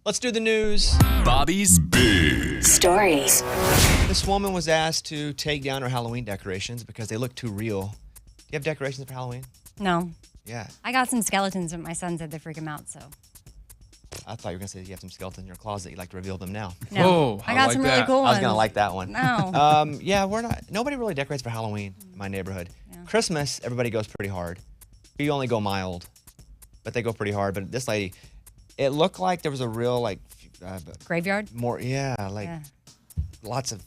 Let's do the news. Bobby's Big Stories. This woman was asked to take down her Halloween decorations because they look too real. Do you have decorations for Halloween? No. Yeah. I got some skeletons, but my son said they freak him out, so. I thought you were going to say you have some skeletons in your closet. You'd like to reveal them now. No. Oh, I got like some that. really cool I was ones. going to like that one. No. Yeah, nobody really decorates for Halloween in my neighborhood. Yeah. Christmas, everybody goes pretty hard. You only go mild, but they go pretty hard. But this lady, it looked like there was a real, Graveyard? Lots of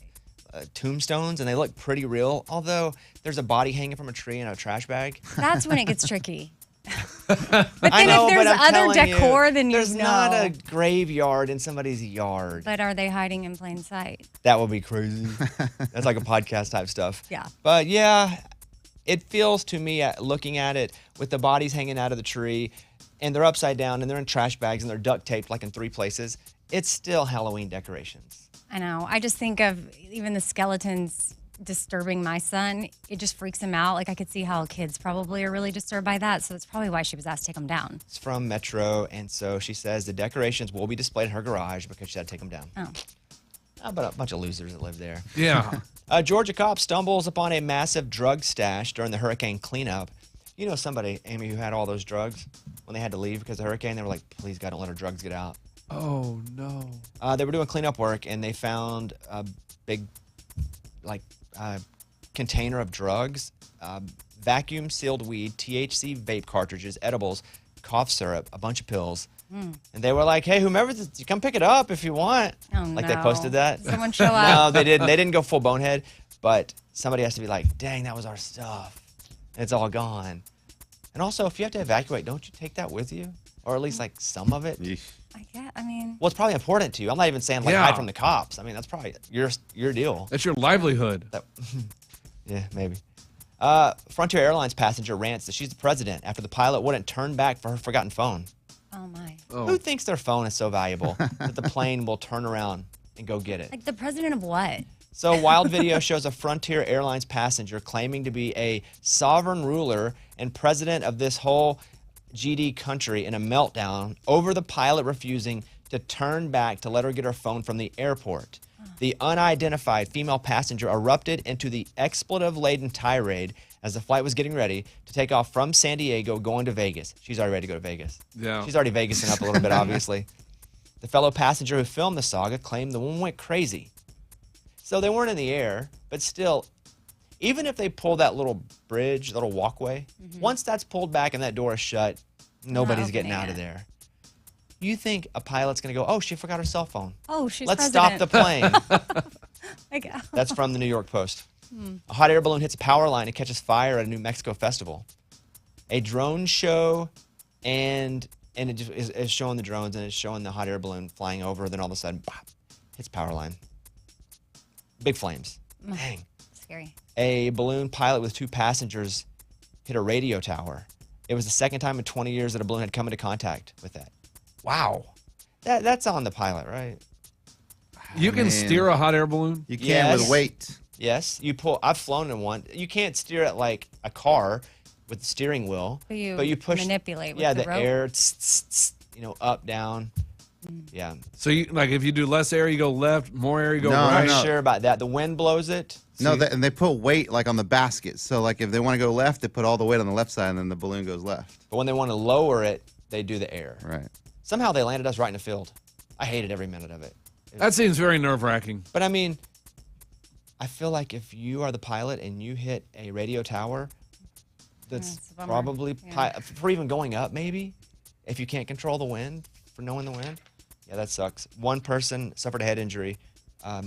tombstones, and they look pretty real. Although there's a body hanging from a tree in a trash bag. That's when it gets tricky. But then I know, if there's but I'm other telling decor, then you there's know. not a graveyard in somebody's yard. But are they hiding in plain sight? That would be crazy. That's like a podcast type stuff. Yeah. But yeah, it feels to me, looking at it, with the bodies hanging out of the tree, and they're upside down, and they're in trash bags, and they're duct taped like in 3 places. It's still Halloween decorations. I know. I just think of even the skeletons disturbing my son. It just freaks him out. Like, I could see how kids probably are really disturbed by that. So that's probably why she was asked to take them down. It's from Metro, and so she says the decorations will be displayed in her garage because she had to take them down. Oh. How about a bunch of losers that live there? Yeah. A Georgia cop stumbles upon a massive drug stash during the hurricane cleanup. You know somebody, Amy, who had all those drugs when they had to leave because of the hurricane? They were like, please, God, don't let our drugs get out. Oh, no. They were doing cleanup work, and they found a big, container of drugs, vacuum-sealed weed, THC vape cartridges, edibles, cough syrup, a bunch of pills. And they were like, hey, whomever, you come pick it up if you want. Oh, Like no. they posted that. Someone show No, up. they didn't. They didn't go full bonehead, but somebody has to be like, dang, that was our stuff. And it's all gone. And also, if you have to evacuate, don't you take that with you? Or at least like some of it? I mean, Well, it's probably important to you. I'm not even saying Yeah. hide from the cops. I mean, that's probably your deal. That's your livelihood. Yeah, maybe. Frontier Airlines passenger rants that she's the president after the pilot wouldn't turn back for her forgotten phone. oh my. Oh. Who thinks their phone is so valuable that the plane will turn around and go get it? Like the president of what? So, wild video shows a Frontier Airlines passenger claiming to be a sovereign ruler and president of this whole GD country in a meltdown over the pilot refusing to turn back to let her get her phone from the airport. The unidentified female passenger erupted into the expletive-laden tirade as the flight was getting ready to take off from San Diego going to Vegas. She's already ready to go to Vegas. Yeah. She's already Vegasing up a little bit, obviously. The fellow passenger who filmed the saga claimed the woman went crazy. So they weren't in the air, but still, even if they pull that little bridge, little walkway, once that's pulled back and that door is shut, nobody's getting out of there. You think a pilot's going to go, oh, she forgot her cell phone. Oh, she's Let's president. stop the plane. Like, That's from the New York Post. A hot air balloon hits a power line and catches fire at a New Mexico festival. A drone show, and it just is showing the drones, and it's showing the hot air balloon flying over. Then all of a sudden, bop, hits power line. Big flames. Dang. Scary. A balloon pilot with 2 passengers hit a radio tower. It was the second time in 20 years that a balloon had come into contact with that. Wow. That's on the pilot, right? You can steer a hot air balloon? You can Yes. with weight. Yes. I've flown in one. You can't steer it like a car with the steering wheel. But you push manipulate with yeah, the the rope. air, up, down. Yeah. So, if you do less air, you go left, more air, you go No, right. I'm not sure about that. The wind blows it. No, and they put weight like on the basket. So like if they want to go left, they put all the weight on the left side, and then the balloon goes left. But when they want to lower it, they do the air. Right. Somehow they landed us right in the field. I hated every minute of it. That seems very nerve-wracking. But I mean, I feel like if you are the pilot and you hit a radio tower, that's it's a bummer. probably Yeah. for even going up, maybe, if you can't control the wind, for knowing the wind. Yeah, that sucks. One person suffered a head injury. I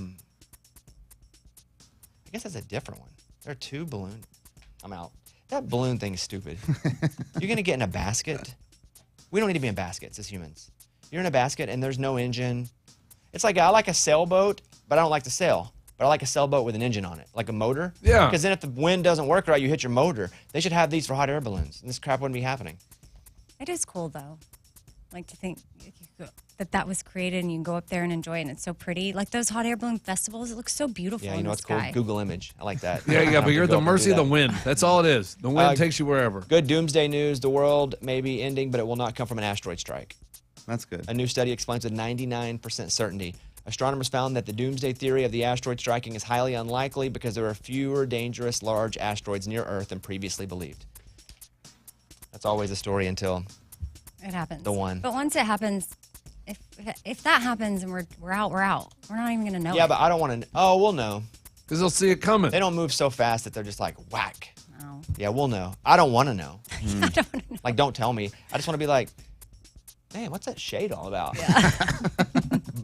guess that's a different one. There are 2 balloons. I'm out. That balloon thing is stupid. You're going to get in a basket. We don't need to be in baskets as humans. You're in a basket and there's no engine. It's like, I like a sailboat, but I don't like to sail. But I like a sailboat with an engine on it, like a motor. Yeah. Because then if the wind doesn't work right, you hit your motor. They should have these for hot air balloons. And this crap wouldn't be happening. It is cool, though. Like to think that was created and you can go up there and enjoy it, and it's so pretty. Like those hot air balloon festivals, it looks so beautiful Yeah, in you know the what's sky. cool? Google image. I like that. Yeah, but you're at the mercy of the wind. wind. That's all it is. The wind takes you wherever. Good doomsday news. The world may be ending, but it will not come from an asteroid strike. That's good. A new study explains with 99% certainty. Astronomers found that the doomsday theory of the asteroid striking is highly unlikely because there are fewer dangerous large asteroids near Earth than previously believed. That's always a story until It happens. the one. But once it happens, if that happens and we're out, we're out. We're not even gonna know. Yeah, it. but I don't want to. Oh, we'll know. Because they'll see it coming. They don't move so fast that they're just like whack. No. Yeah, we'll know. I don't want to know. I don't know. Like, don't tell me. I just want to be like, man, what's that shade all about? Yeah.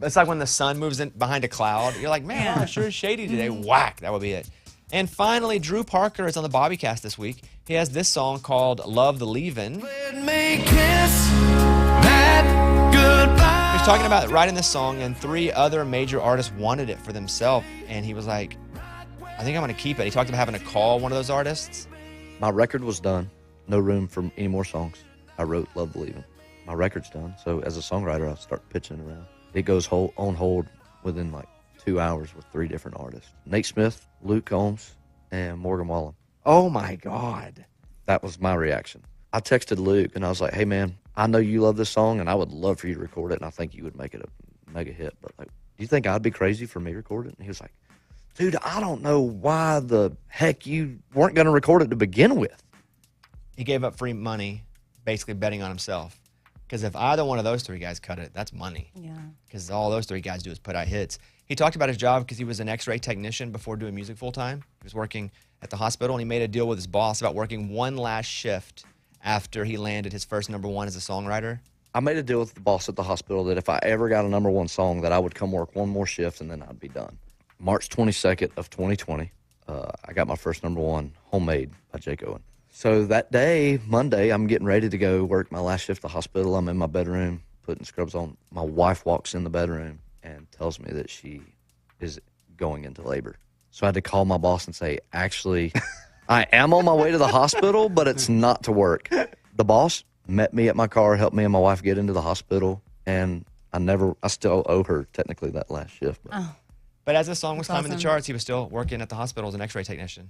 It's like when the sun moves in behind a cloud. You're like, man, it sure is shady today. Whack. That would be it. And finally, Drew Parker is on the Bobbycast this week. He has this song called Love the Leavin'. Let me kiss that goodbye. He's talking about writing this song, and 3 other major artists wanted it for themselves. And he was like, I think I'm going to keep it. He talked about having to call one of those artists. My record was done. No room for any more songs. I wrote Love Believin'. My record's done. So as a songwriter, I start pitching it around. It goes on hold within like 2 hours with 3 different artists. Nate Smith, Luke Combs, and Morgan Wallen. Oh, my God. That was my reaction. I texted Luke, and I was like, hey, man, I know you love this song, and I would love for you to record it, and I think you would make it a mega hit. But, like, do you think I'd be crazy for me to record it? And he was like, dude, I don't know why the heck you weren't going to record it to begin with. He gave up free money, basically betting on himself. Because if either one of those 3 guys cut it, that's money. Yeah. Because all those 3 guys do is put out hits. He talked about his job because he was an x-ray technician before doing music full-time. He was working at the hospital, and he made a deal with his boss about working one last shift after he landed his first #1 as a songwriter. I made a deal with the boss at the hospital that if I ever got a #1 song, that I would come work one more shift, and then I'd be done. March 22nd of 2020, I got my first #1, Homemade by Jake Owen. So that day, Monday, I'm getting ready to go work my last shift at the hospital. I'm in my bedroom, putting scrubs on. My wife walks in the bedroom and tells me that she is going into labor. So I had to call my boss and say, actually, I am on my way to the hospital, but it's not to work. The boss met me at my car, helped me and my wife get into the hospital, and I still owe her technically that last shift. But. Oh. But as the song was That's climbing the awesome. charts, he was still working at the hospital as an x-ray technician.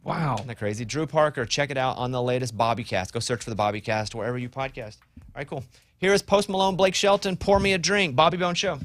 Wow. Isn't that crazy? Drew Parker, check it out on the latest Bobbycast. Go search for the Bobbycast wherever you podcast. All right, cool. Here is Post Malone, Blake Shelton, Pour Me a Drink, Bobby Bone Show.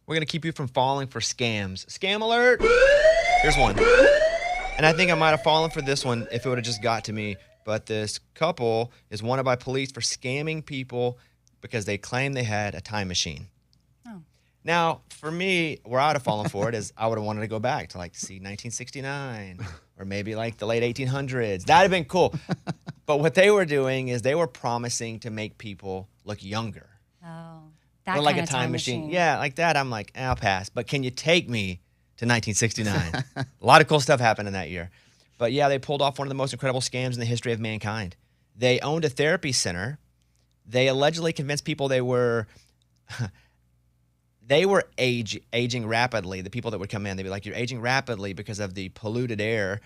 We're going to keep you from falling for scams. Scam alert! Here's one. And I think I might have fallen for this one if it would have just got to me. But this couple is wanted by police for scamming people because they claim they had a time machine. Oh. Now, for me, where I would have fallen for it is I would have wanted to go back to like see 1969 or maybe like the late 1800s. That'd have been cool. But what they were doing is they were promising to make people look younger. Oh, that Or like kind a of time machine. Yeah, like that. I'm like, I'll pass. But can you take me to 1969? A lot of cool stuff happened in that year. But yeah, they pulled off one of the most incredible scams in the history of mankind. They owned a therapy center. They allegedly convinced people they were aging rapidly. The people that would come in, they'd be like, you're aging rapidly because of the polluted air.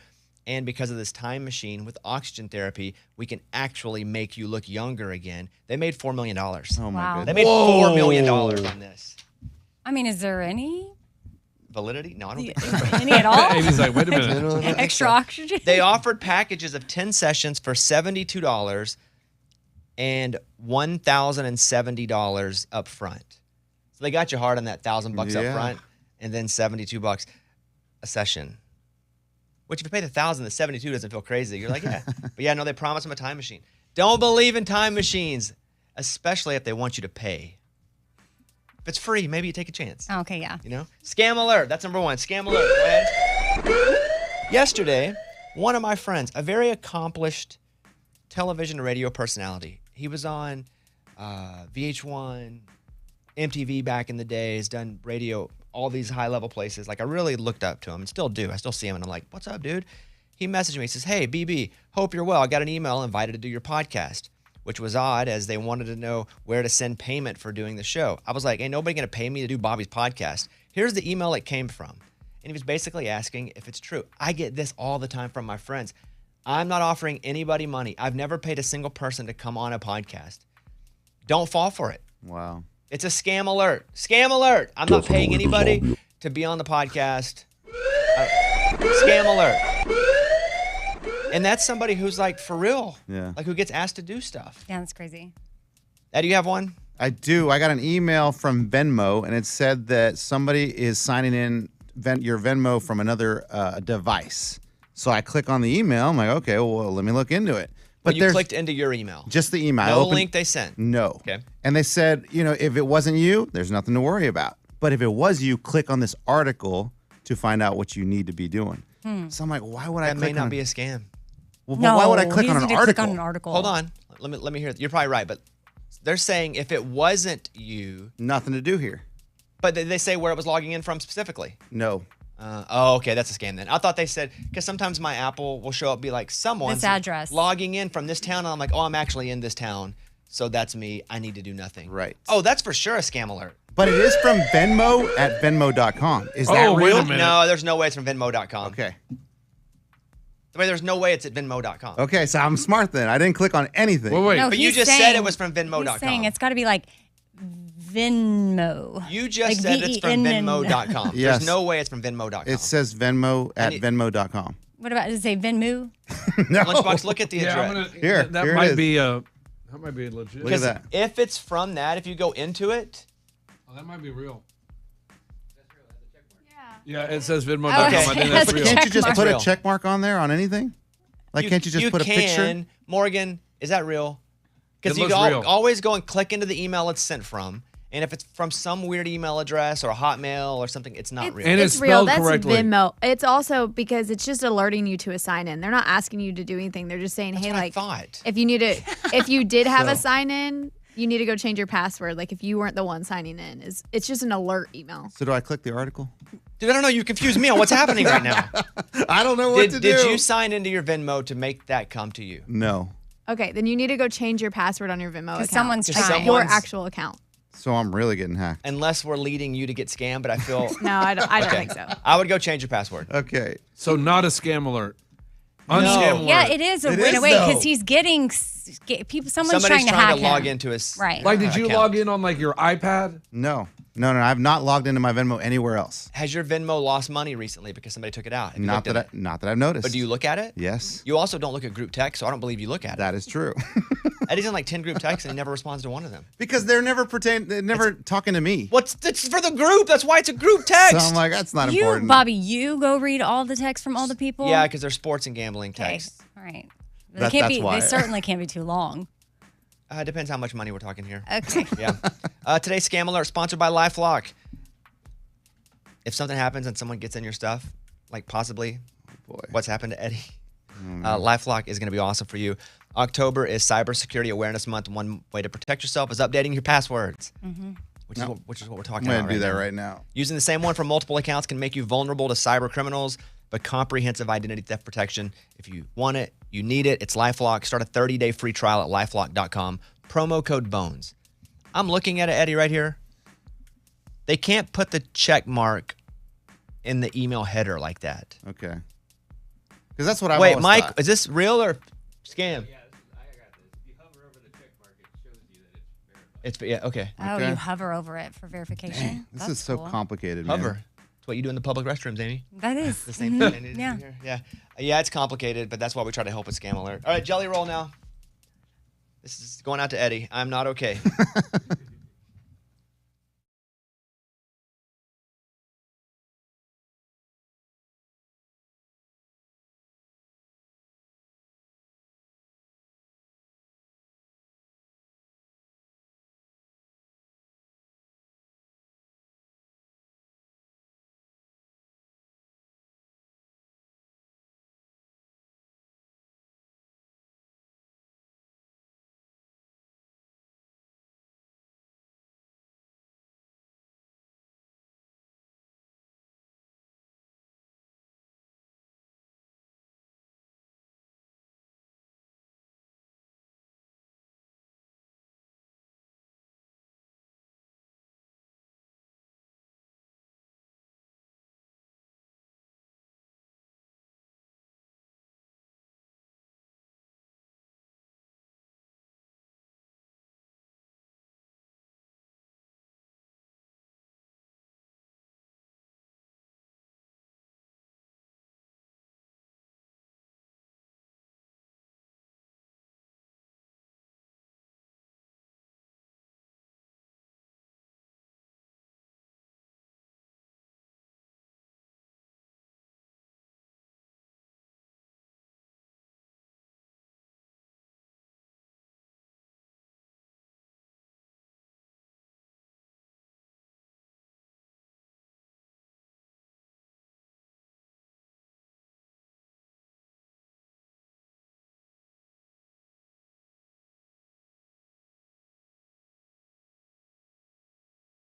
And because of this time machine with oxygen therapy, we can actually make you look younger again. They made $4 million. Oh, my Wow. They goodness. made $4 million on this. I mean, is there any Validity? No, I don't think so. any at all? Amy's like, wait a minute. Extra oxygen? They offered packages of 10 sessions for $72 and $1,070 up front. So they got you hard on that $1,000 Yeah. up front and then $72 a session. Which if you pay the $1,000, the $72 doesn't feel crazy. You're like, yeah. But yeah, no, they promised them a time machine. Don't believe in time machines, especially if they want you to pay. If it's free, maybe you take a chance. Oh, okay, yeah. You know? Scam alert. That's number one. Scam alert. Go ahead. Yesterday, one of my friends, a very accomplished television and radio personality, he was on VH1, MTV back in the day, has done radio, all these high-level places. Like, I really looked up to him and still do. I still see him, and I'm like, what's up, dude? He messaged me. He says, hey, BB, hope you're well. I got an email invited to do your podcast, which was odd as they wanted to know where to send payment for doing the show. I was like, ain't nobody going to pay me to do Bobby's podcast. Here's the email it came from. And he was basically asking if it's true. I get this all the time from my friends. I'm not offering anybody money. I've never paid a single person to come on a podcast. Don't fall for it. Wow. It's a scam alert. Scam alert. I'm not paying anybody to be on the podcast. Scam alert. And that's somebody who's like, for real. Yeah. Like who gets asked to do stuff. Yeah, that's crazy. Eddie, you have one? I do. I got an email from Venmo, and it said that somebody is signing in your Venmo from another device. So I click on the email. I'm like, okay, well, let me look into it. But you there's clicked into your email. just the email. I No opened- link they sent. No. Okay. And they said, if it wasn't you, there's nothing to worry about. But if it was you, click on this article to find out what you need to be doing. So I'm like, why would I That click may not on be a scam. Well, but No, why would I he click on doesn't an need to click article? on an article. Hold on. Let me hear it. You're probably right, but they're saying if it wasn't you, Nothing to do here. but they say where it was logging in from specifically. No. Okay, that's a scam then. I thought they said, because sometimes my Apple will show up, be like, someone's This address. logging in from this town, and I'm like, oh, I'm actually in this town, so that's me. I need to do nothing. Right. Oh, that's for sure a scam alert. But it is from Venmo at Venmo.com. Is that Oh, wait real? a minute. No, there's no way it's from Venmo.com. Okay. I mean, there's no way it's at Venmo.com. Okay, so I'm smart then. I didn't click on anything. Wait. No, But you he's just said saying- it was from Venmo.com. He's saying it's got to be like Venmo. You just Like said it's from VEN. Venmo.com. Yes. There's no way it's from Venmo.com. It says Venmo at And it- Venmo.com. What about, does it say Venmo? No. Lunchbox, look at the Yeah, I'm address. gonna, Here, that here it might is. be legit. Look at that. If it's from that, if you go into it, Oh, that might be real. Yeah, it says Venmo.com. Okay. I think That's that's real. Can't you just Check put mark. a check mark on there on anything? Like, can't you just put a picture? Morgan, is that real? Because It you looks real. always go and click into the email it's sent from. And if it's from some weird email address or a Hotmail or something, it's not real. And It's it's real. spelled That's correctly. Venmo. It's also because it's just alerting you to a sign in. They're not asking you to do anything. They're just saying, hey, what I like, thought. if you need to, if you did have a So- sign in, you need to go change your password. Like if you weren't the one signing in, it's just an alert email. So do I click the article? Dude, I don't know. You confused me on what's happening right now. I don't know what to do. Did you sign into your Venmo to make that come to you? No. Okay, then you need to go change your password on your Venmo account. someone's Just trying. Your someone's- actual account. So I'm really getting hacked. Unless we're leading you to get scammed, but I feel No, I don't Okay. think so. I would go change your password. Okay. So not a scam alert. Unscam alert. Yeah, it is It in a is, way though. because he's getting people. Someone's Somebody's trying to hack log him. into his Right. Like, did you account. log in on like your iPad? No. I've not logged into my Venmo anywhere else. Has your Venmo lost money recently because somebody took it out? Have you Not looked at that I've noticed. But do you look at it? Yes. You also don't look at group text, so I don't believe you look at it. That is true. Eddie's in like 10 group texts and he never responds to one of them. Because they're never talking to me. It's for the group. That's why it's a group text. So I'm like, that's not important. Bobby, you go read all the texts from all the people? Yeah, because they're sports and gambling Okay. texts. All right. That's why. They certainly can't be too long. Depends how much money we're talking here. Okay. Yeah. Today's scam alert sponsored by LifeLock. If something happens and someone gets in your stuff, like possibly what's happened to Eddie, LifeLock is going to be awesome for you. October is Cybersecurity Awareness Month. One way to protect yourself is updating your passwords, which is what we're talking I'm about going to do that right now. Using the same one for multiple accounts can make you vulnerable to cyber criminals, but comprehensive identity theft protection. If you want it, you need it. It's LifeLock. Start a 30-day free trial at lifelock.com. Promo code BONES. I'm looking at it, Eddie, right here. They can't put the check mark in the email header like that. Okay. Because that's what I Wait, Mike, is this real or scam? Yeah, I got this. If you hover over the check mark, it shows you that it's verified. Yeah, okay. Oh, Okay. you hover over it for verification? This That's is so cool. complicated, man. Hover. It's what you do in the public restrooms, Amy. That is. The same thing. I need to Yeah. do here. Yeah. Yeah, it's complicated, but that's why we try to help with Scam Alert. All right, Jelly Roll now. This is going out to Eddie. I'm not okay.